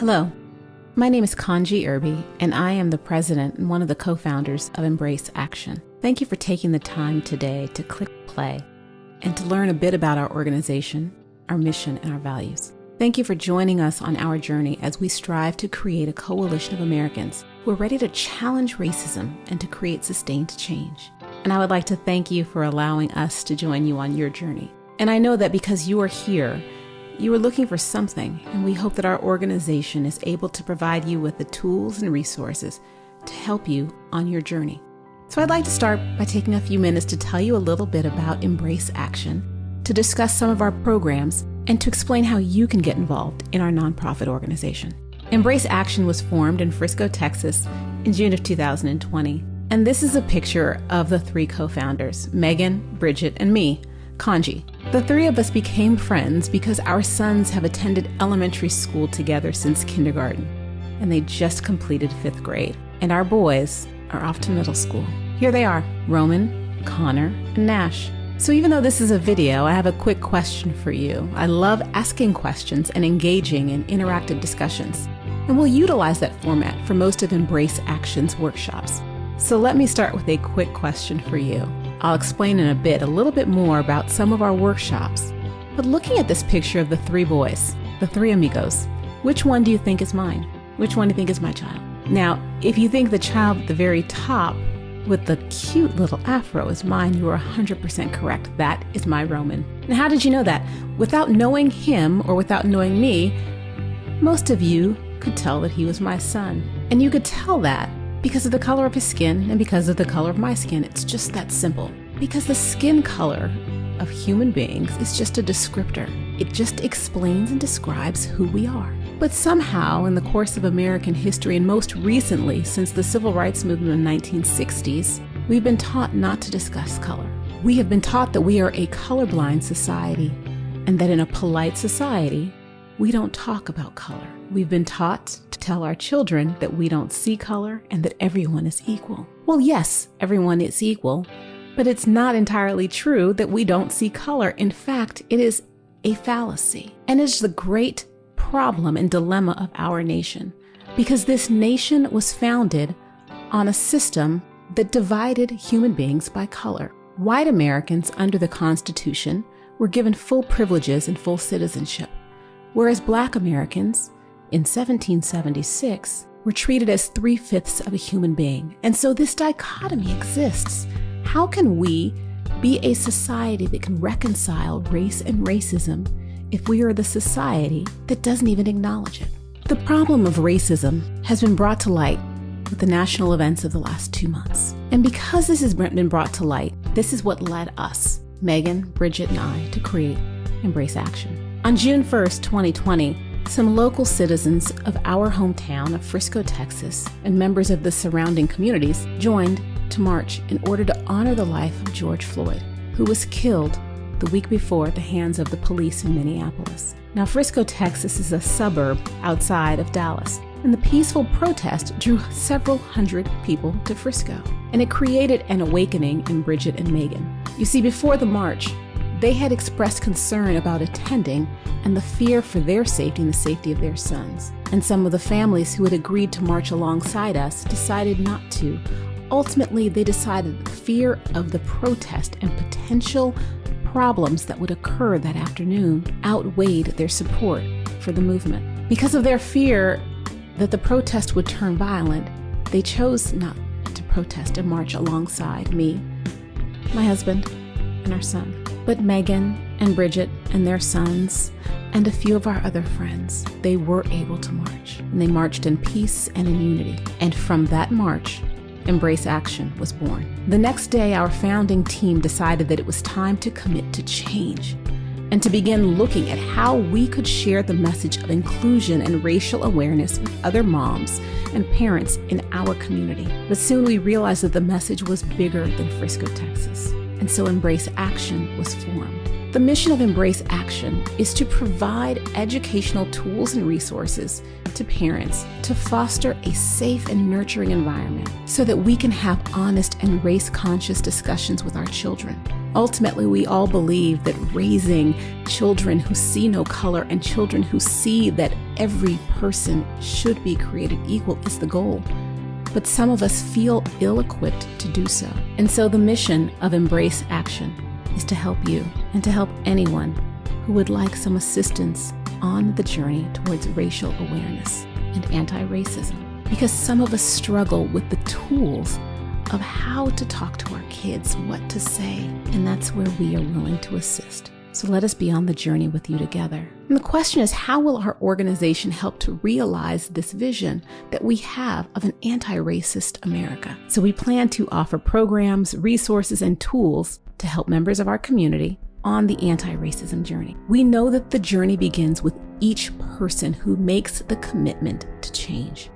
Hello, my name is Kanji Irby, and I am the president and one of the co-founders of Embrace Action. Thank you for taking the time today to click play and to learn a bit about our organization, our mission, and our values. Thank you for joining us on our journey as we strive to create a coalition of Americans who are ready to challenge racism and to create sustained change. And I would like to thank you for allowing us to join you on your journey. And I know that because you are here, you are looking for something, and we hope that our organization is able to provide you with the tools and resources to help you on your journey. So I'd like to start by taking a few minutes to tell you a little bit about Embrace Action, to discuss some of our programs, and to explain how you can get involved in our nonprofit organization. Embrace Action was formed in Frisco, Texas in June of 2020, and this is a picture of the three co-founders, Megan, Bridget, and me, Kanji. The three of us became friends because our sons have attended elementary school together since kindergarten, and they just completed 5th grade. And our boys are off to middle school. Here they are, Roman, Connor, and Nash. So even though this is a video, I have a quick question for you. I love asking questions and engaging in interactive discussions, and we'll utilize that format for most of Embrace Action's workshops. So let me start with a quick question for you. I'll explain in a bit, a little bit more about some of our workshops. But looking at this picture of the three boys, the three amigos, which one do you think is mine? Which one do you think is my child? Now, if you think the child at the very top with the cute little afro is mine, you are 100% correct. That is my Roman. And how did you know that? Without knowing him or without knowing me, most of you could tell that he was my son. And you could tell that because of the color of his skin and because of the color of my skin. It's just that simple. Because the skin color of human beings is just a descriptor. It just explains and describes who we are. But somehow, in the course of American history, and most recently since the Civil Rights Movement in the 1960s, we've been taught not to discuss color. We have been taught that we are a colorblind society, and that in a polite society, we don't talk about color. We've been taught to tell our children that we don't see color and that everyone is equal. Well, yes, everyone is equal, but it's not entirely true that we don't see color. In fact, it is a fallacy. And it's the great problem and dilemma of our nation, because this nation was founded on a system that divided human beings by color. White Americans under the Constitution were given full privileges and full citizenship, whereas Black Americans in 1776 were treated as 3/5 of a human being. And so this dichotomy exists. How can we be a society that can reconcile race and racism if we are the society that doesn't even acknowledge it? The problem of racism has been brought to light with the national events of the last 2 months. And because this has been brought to light, this is what led us, Megan, Bridget, and I, to create Embrace Action. On June 1st, 2020, some local citizens of our hometown of Frisco, Texas, and members of the surrounding communities joined to march in order to honor the life of George Floyd, who was killed the week before at the hands of the police in Minneapolis. Now, Frisco, Texas is a suburb outside of Dallas, and the peaceful protest drew several hundred people to Frisco, and it created an awakening in Bridget and Megan. You see, before the march, they had expressed concern about attending and the fear for their safety and the safety of their sons. And some of the families who had agreed to march alongside us decided not to. Ultimately, they decided that the fear of the protest and potential problems that would occur that afternoon outweighed their support for the movement. Because of their fear that the protest would turn violent, they chose not to protest and march alongside me, my husband, and our son. But Megan and Bridget and their sons and a few of our other friends, they were able to march. And they marched in peace and in unity. And from that march, Embrace Action was born. The next day, our founding team decided that it was time to commit to change and to begin looking at how we could share the message of inclusion and racial awareness with other moms and parents in our community. But soon we realized that the message was bigger than Frisco, Texas. And so Embrace Action was formed. The mission of Embrace Action is to provide educational tools and resources to parents to foster a safe and nurturing environment so that we can have honest and race-conscious discussions with our children. Ultimately, we all believe that raising children who see no color and children who see that every person should be created equal is the goal. But some of us feel ill-equipped to do so. And so the mission of Embrace Action is to help you and to help anyone who would like some assistance on the journey towards racial awareness and anti-racism. Because some of us struggle with the tools of how to talk to our kids, what to say, and that's where we are willing to assist. So let us be on the journey with you together. And the question is, how will our organization help to realize this vision that we have of an anti-racist America? So we plan to offer programs, resources, and tools to help members of our community on the anti-racism journey. We know that the journey begins with each person who makes the commitment to change.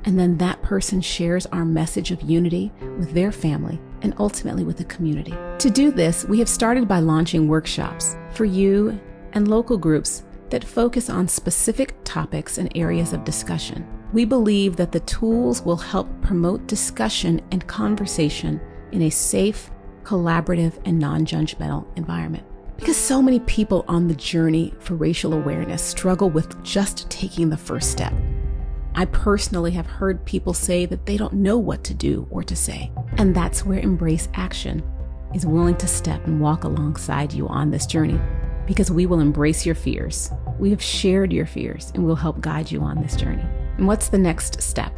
And then that person shares our message of unity with their family and ultimately with the community. To do this, we have started by launching workshops for you and local groups that focus on specific topics and areas of discussion. We believe that the tools will help promote discussion and conversation in a safe, collaborative, and non-judgmental environment. Because so many people on the journey for racial awareness struggle with just taking the first step. I personally have heard people say that they don't know what to do or to say. And that's where Embrace Action is willing to step and walk alongside you on this journey, because we will embrace your fears. We have shared your fears and we'll help guide you on this journey. And what's the next step?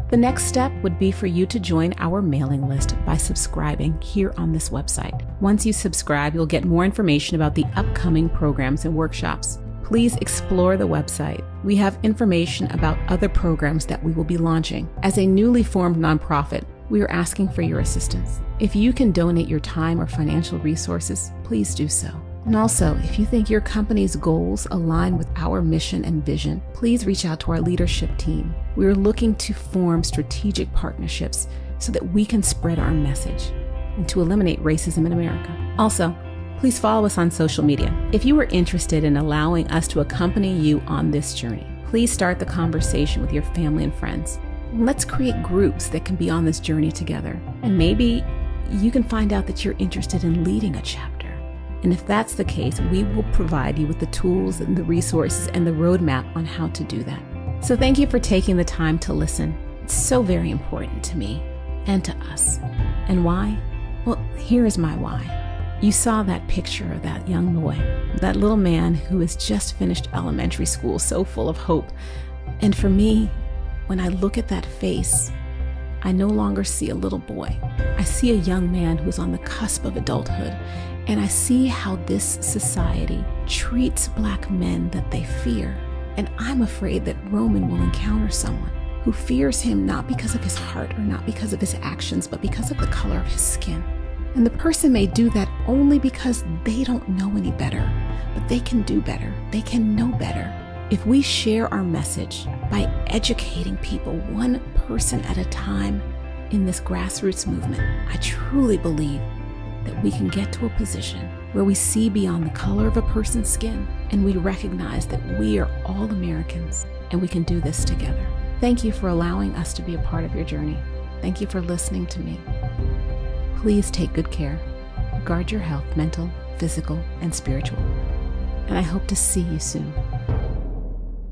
The next step would be for you to join our mailing list by subscribing here on this website. Once you subscribe, you'll get more information about the upcoming programs and workshops. Please explore the website. We have information about other programs that we will be launching. As a newly formed nonprofit, we are asking for your assistance. If you can donate your time or financial resources, please do so. And also, if you think your company's goals align with our mission and vision, please reach out to our leadership team. We are looking to form strategic partnerships so that we can spread our message and to eliminate racism in America. Also, please follow us on social media. If you are interested in allowing us to accompany you on this journey, please start the conversation with your family and friends. Let's create groups that can be on this journey together. And maybe you can find out that you're interested in leading a chapter. And if that's the case, we will provide you with the tools and the resources and the roadmap on how to do that. So thank you for taking the time to listen. It's so very important to me and to us. And why? Well, here is my why. You saw that picture of that young boy, that little man who has just finished elementary school, so full of hope. And for me, when I look at that face, I no longer see a little boy. I see a young man who's on the cusp of adulthood, and I see how this society treats Black men that they fear. And I'm afraid that Roman will encounter someone who fears him not because of his heart or not because of his actions, but because of the color of his skin. And the person may do that only because they don't know any better, but they can do better. They can know better. If we share our message by educating people one person at a time in this grassroots movement, I truly believe that we can get to a position where we see beyond the color of a person's skin and we recognize that we are all Americans and we can do this together. Thank you for allowing us to be a part of your journey. Thank you for listening to me. Please take good care. Guard your health, mental, physical, and spiritual. And I hope to see you soon.